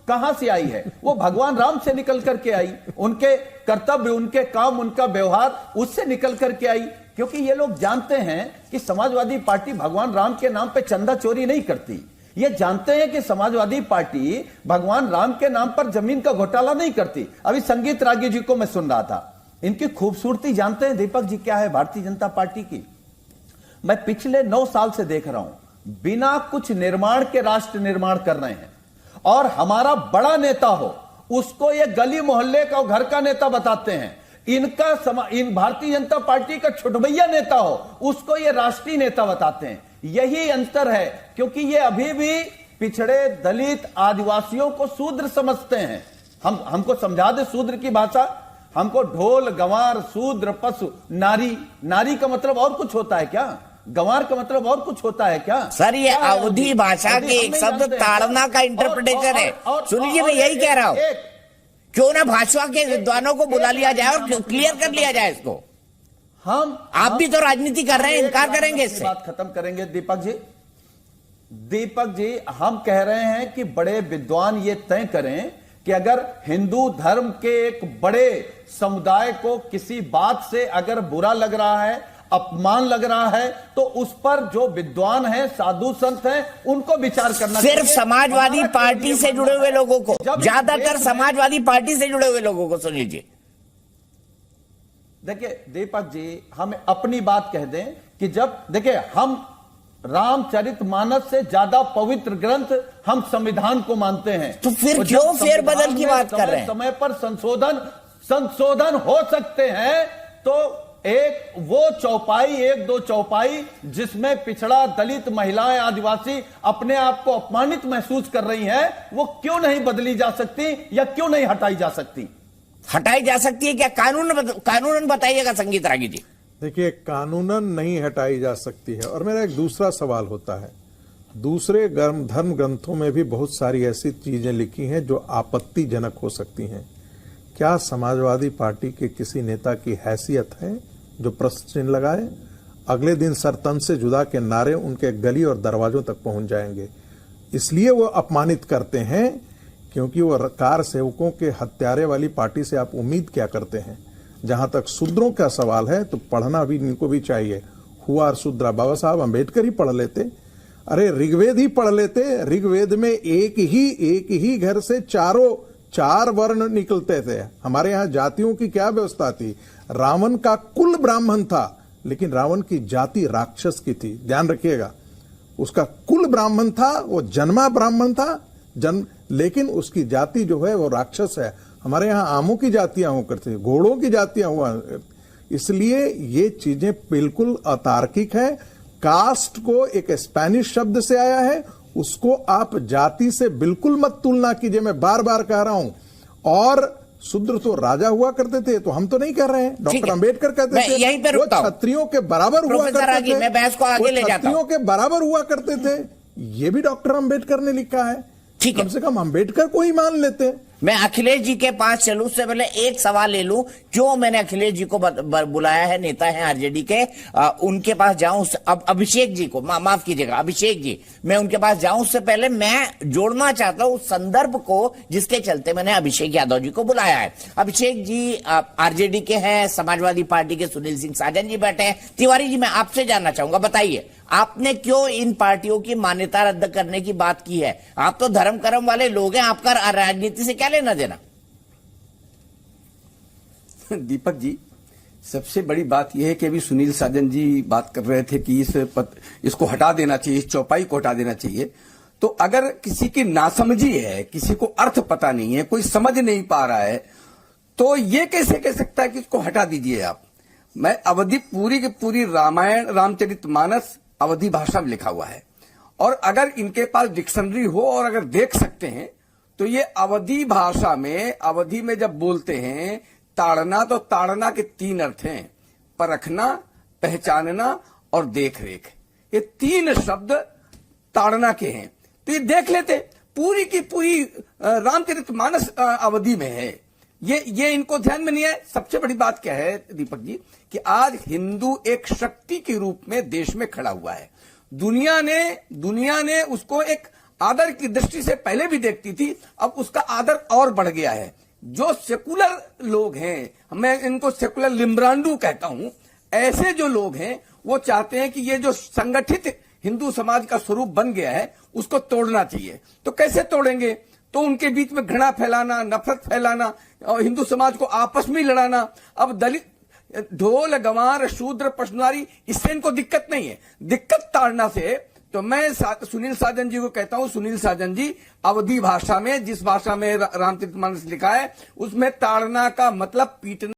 कहां से आई है? वो भगवान राम से निकल करके आई, उनके कर्तव्य, उनके काम, उनका व्यवहार उससे निकल करके आई। क्योंकि ये लोग जानते हैं कि समाजवादी पार्टी भगवान राम के नाम पे चंदा चोरी नहीं करती। ये जानते हैं कि समाजवादी पार्टी भगवान राम के नाम पर जमीन का घोटाला नहीं करती। अभी संगीत रागी जी को मैं सुन रहा था, इनकी खूबसूरती जानते हैं दीपक जी क्या है भारतीय जनता पार्टी की? मैं पिछले 9 साल से देख रहा हूं, बिना कुछ निर्माण के राष्ट्र निर्माण कर रहे हैं। और हमारा बड़ा नेता हो उसको ये गली मोहल्ले का घर का नेता बताते हैं। इन भारतीय जनता पार्टी का छुटभैया नेता हो उसको ये राष्ट्रीय नेता बताते हैं। यही अंतर है, क्योंकि ये अभी भी पिछड़े, दलित, आदिवासियों को शूद्र समझते हैं। हमको समझा दे शूद्र की भाषा। हमको ढोल, गंवार, शूद्र, पशु, नारी। नारी का मतलब और कुछ होता है क्या? गंवार का मतलब और कुछ होता है क्या? सर ये अवधी भाषा के एक शब्द ताड़ना का इंटरप्रिटेशन है। सुनील मैं यही कह रहा हूं, क्यों ना भाषा के विद्वानों को बुला लिया जाए और क्लियर कर लिया जाए इसको। आप भी तो राजनीति कर रहे हैं, इनकार करेंगे इससे? बात खत्म करेंगे दीपक जी। दीपक जी, हम कह रहे हैं कि बड़े विद्वान ये तय करें कि अगर हिंदू धर्म के एक बड़े समुदाय को किसी बात से अगर बुरा लग रहा है, अपमान लग रहा है, तो उस पर जो विद्वान हैं, साधु संत हैं, उनको विचार करना सिर्फ समाजवादी पार्टी से जुड़े हुए लोगों को, ज्यादातर समाजवादी पार्टी से जुड़े हुए लोगों को। सुन लीजिए, देखिए दीपक जी, हम अपनी बात कह दें कि जब देखिए हम रामचरितमानस से ज्यादा पवित्र ग्रंथ हम संविधान को मानते हैं, तो फिर क्यों फेरबदल की बात कर रहे हैं? समय पर संशोधन हो सकते हैं, तो एक वो चौपाई, 1-2 चौपाई जिसमें पिछड़ा, दलित, महिलाएं, आदिवासी अपने आप को अपमानित महसूस कर रही हैं, वो क्यों नहीं बदली जा सकती या क्यों नहीं हटाई जा सकती? हटाई जा सकती है क्या? कानूनन बताइएगा संगीत रागी जी। देखिए, कानूनन नहीं हटाई जा सकती है। और मेरा एक दूसरा सवाल होता है, दूसरे धर्म ग्रंथों में भी बहुत सारी ऐसी चीजें लिखी हैं जो आपत्तिजनक हो सकती हैं। क्या समाजवादी पार्टी के किसी नेता की हैसियत है जो प्रश्न चिन्ह लगाए? अगले दिन सर तन से जुदा के नारे उनके गली और दरवाजों तक पहुंच जाएंगे। इसलिए वो अपमानित करते हैं क्योंकि वो कार सेवकों के हत्यारे वाली पार्टी से आप उम्मीद क्या करते हैं? जहां तक शूद्रों का सवाल है तो पढ़ना भी इनको भी चाहिए। हुआ शूद्रा, बाबा साहब अम्बेडकर ही पढ़ लेते, अरे ऋग्वेद ही पढ़ लेते। ऋग्वेद में एक ही घर से 4 वर्ण निकलते थे। हमारे यहाँ जातियों की क्या व्यवस्था थी? रावण का कुल ब्राह्मण था, लेकिन रावण की जाति राक्षस की थी, ध्यान रखिएगा। उसका कुल ब्राह्मण था, वो जन्मा ब्राह्मण था, लेकिन उसकी जाति जो है वो राक्षस है। हमारे यहाँ आमों की जातियां हुआ करती है, घोड़ों की जातियां हुआ। इसलिए ये चीजें बिल्कुल अतार्किक है। कास्ट को एक स्पेनिश शब्द से आया है, उसको आप जाति से बिल्कुल मत तुलना कीजिए, मैं बार बार कह रहा हूं। और शूद्र तो राजा हुआ करते थे, तो हम तो नहीं कर रहे हैं। डॉक्टर अंबेडकर कहते थे यहीं पे वो क्षत्रियों के बराबर हुआ करते थे। मैं बहस को आगे ले जाता हूं। क्षत्रियों के बराबर हुआ करते थे, ये भी डॉक्टर अंबेडकर ने लिखा है। कम से कम अंबेडकर को ही मान लेते हैं। मैं अखिलेश जी के पास चलूं उससे पहले एक सवाल ले लूं, क्यों मैंने अखिलेश जी को बुलाया है, नेता हैं आरजेडी के, उनके पास जाऊं। अब अभिषेक जी को माफ कीजिएगा, अभिषेक जी, मैं उनके पास जाऊं उससे पहले मैं जोड़ना चाहता हूं उस संदर्भ को जिसके चलते मैंने अभिषेक यादव जी को बुलाया है। अभिषेक जी आरजेडी के हैं, समाजवादी पार्टी के सुनील सिंह साजन जी बैठे हैं। तिवारी जी, मैं आपसे जानना चाहूंगा, बताइए आपने क्यों इन पार्टियों की मान्यता रद्द करने की बात की है? आप तो धर्म कर्म वाले लोग हैं, आपका राजनीति से क्या लेना देना? दीपक जी, सबसे बड़ी बात यह है कि अभी सुनील साजन जी बात कर रहे थे कि इसको हटा देना चाहिए, इस चौपाई को हटा देना चाहिए। तो अगर किसी की नासमझी है, किसी को अर्थ पता नहीं है, कोई समझ नहीं पा रहा है, तो ये कैसे कह सकता है कि इसको हटा दीजिए आप? मैं अवधि पूरी की पूरी रामायण, रामचरितमानस अवधि भाषा में लिखा हुआ है, और अगर इनके पास डिक्शनरी हो और अगर देख सकते हैं तो ये अवधि भाषा में, अवधि में जब बोलते हैं ताड़ना, तो ताड़ना के 3 अर्थ हैं, परखना, पहचानना और देख रेख। ये 3 शब्द ताड़ना के हैं। तो ये देख लेते, पूरी की पूरी रामचरितमानस अवधि में है। ये इनको ध्यान में नहीं है। सबसे बड़ी बात क्या है दीपक जी, कि आज हिंदू एक शक्ति के रूप में देश में खड़ा हुआ है। दुनिया ने उसको एक आदर की दृष्टि से पहले भी देखती थी, अब उसका आदर और बढ़ गया है। जो सेकुलर लोग हैं, मैं इनको सेकुलर लिम्ब्रांडू कहता हूं, ऐसे जो लोग हैं वो चाहते हैं कि ये जो संगठित हिंदू समाज का स्वरूप बन गया है उसको तोड़ना चाहिए। तो कैसे तोड़ेंगे? तो उनके बीच में घृणा फैलाना, नफरत फैलाना और हिंदू समाज को आपस में लड़ाना। अब दलित, ढोल, गंवार, शूद्र, पशनारी, इससे इनको दिक्कत नहीं है, दिक्कत ताड़ना से। तो मैं सुनील साजन जी को कहता हूं, सुनील साजन जी, अवधी भाषा में, जिस भाषा में रामचरितमानस लिखा है, उसमें ताड़ना का मतलब पीटना